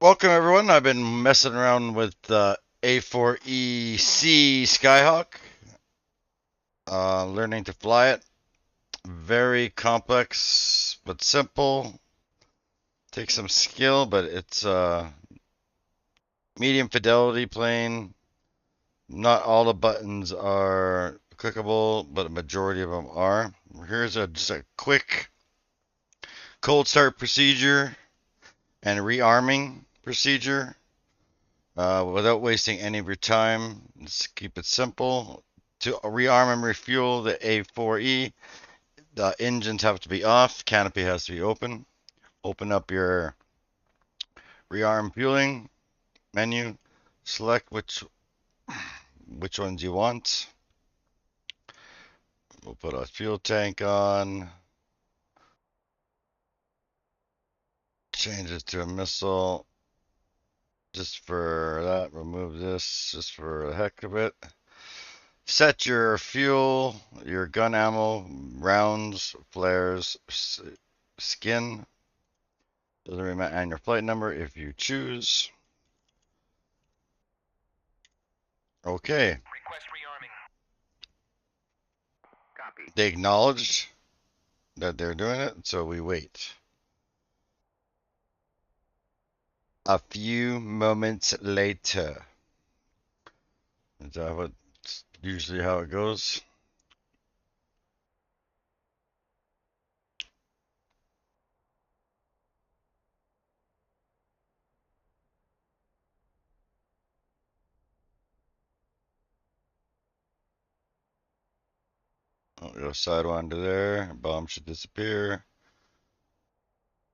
Welcome everyone. I've been messing around with the A4E Skyhawk, learning to fly it. Very complex but simple. Takes some skill, but it's medium fidelity plane. Not all the buttons are clickable, but a majority of them are. Here's just a quick cold start procedure and rearming procedure. Without wasting any of your time, let's keep it simple. To rearm and refuel the A4E, the engines have to be off, canopy has to be open. Open up your rearm fueling menu, select which ones you want. We'll put a fuel tank on, change it to a missile. Just for that, remove this just for the heck of it. Set your fuel, your gun ammo, rounds, flares, skin. Doesn't really matter, and your flight number if you choose. Okay. Request rearming. Copy. They acknowledged that they're doing it, so we wait. A few moments later. Is that what's usually how it goes? Oh, go sidewinder there. Bomb should disappear.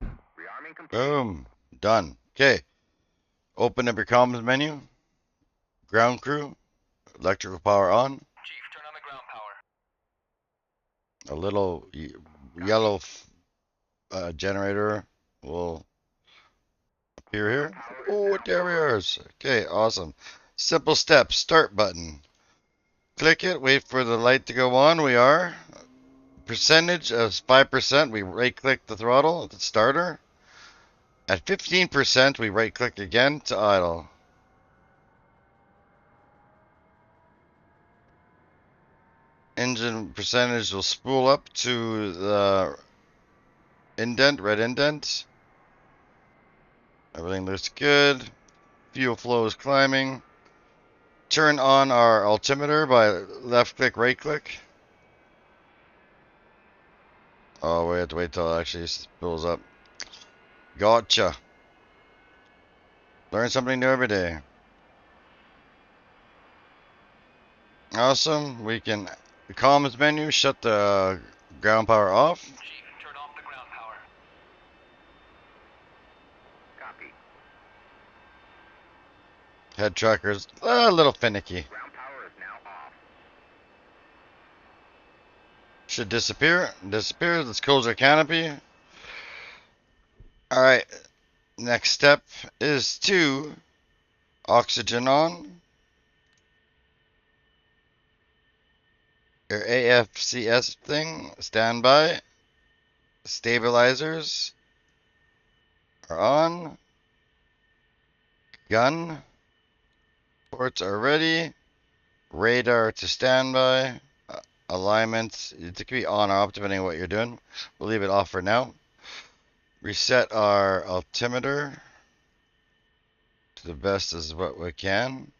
Rearming complete. Boom. Done. Okay. Open up your comms menu. Ground crew. Electrical power on. Chief, turn on the ground power. A little yellow generator will appear here. Oh, there we are. Okay, awesome. Simple steps. Start button. Click it. Wait for the light to go on. We are. Percentage of 5%. We right click the throttle at the starter. At 15%, we right click again to idle. Engine percentage will spool up to the indent, red indent. Everything looks good. Fuel flow is climbing. Turn on our altimeter by left click, right click. Oh, we have to wait till it actually spools up. Gotcha. Learn something new every day. Awesome. We can, the comms menu, shut the ground power off. Chief, turn off the ground power. Copy. Head tracker's a little finicky. Ground power is now off. Should disappear. Disappear. Let's close our canopy. Alright. Next step is to oxygen on. Your AFCS thing, standby. Stabilizers are on. Gun ports are ready. Radar to standby. Alignment, it could be on or off depending on what you're doing. We'll leave it off for now. Reset our altimeter to the best as what we can.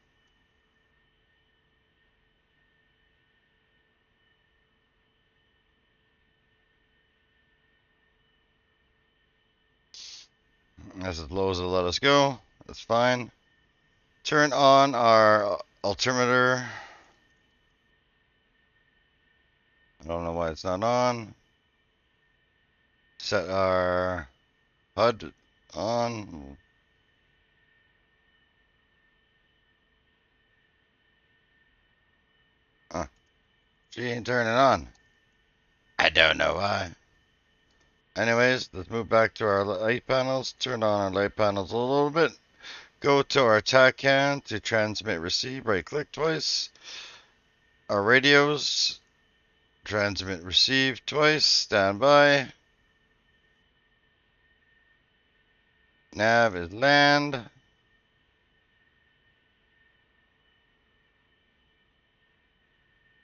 As low as it'll let us go. That's fine. Turn on our altimeter. I don't know why it's not on. Set our HUD on. She ain't turning on. I don't know why. Anyways, let's move back to our light panels. Turn on our light panels a little bit. Go to our TACAN to transmit receive. Right click twice. Our radios. Transmit receive twice. Stand by. Nav is land.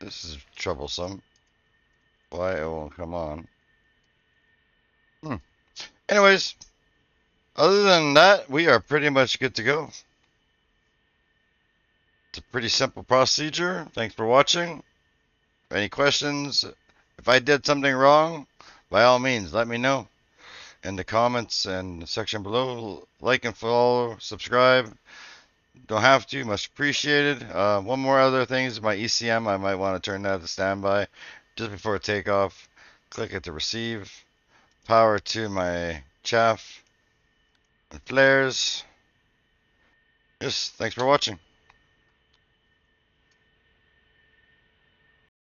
This is troublesome. Why it won't come on. Anyways, other than that, we are pretty much good to go. It's a pretty simple procedure. Thanks for watching. Any questions? If I did something wrong, by all means, let me know in the comments and the section below. Like and follow, subscribe. Don't have to, much appreciated. One more other thing is my ECM. I might want to turn that to standby just before takeoff. Click it to receive. Power to my chaff and flares. Yes, thanks for watching.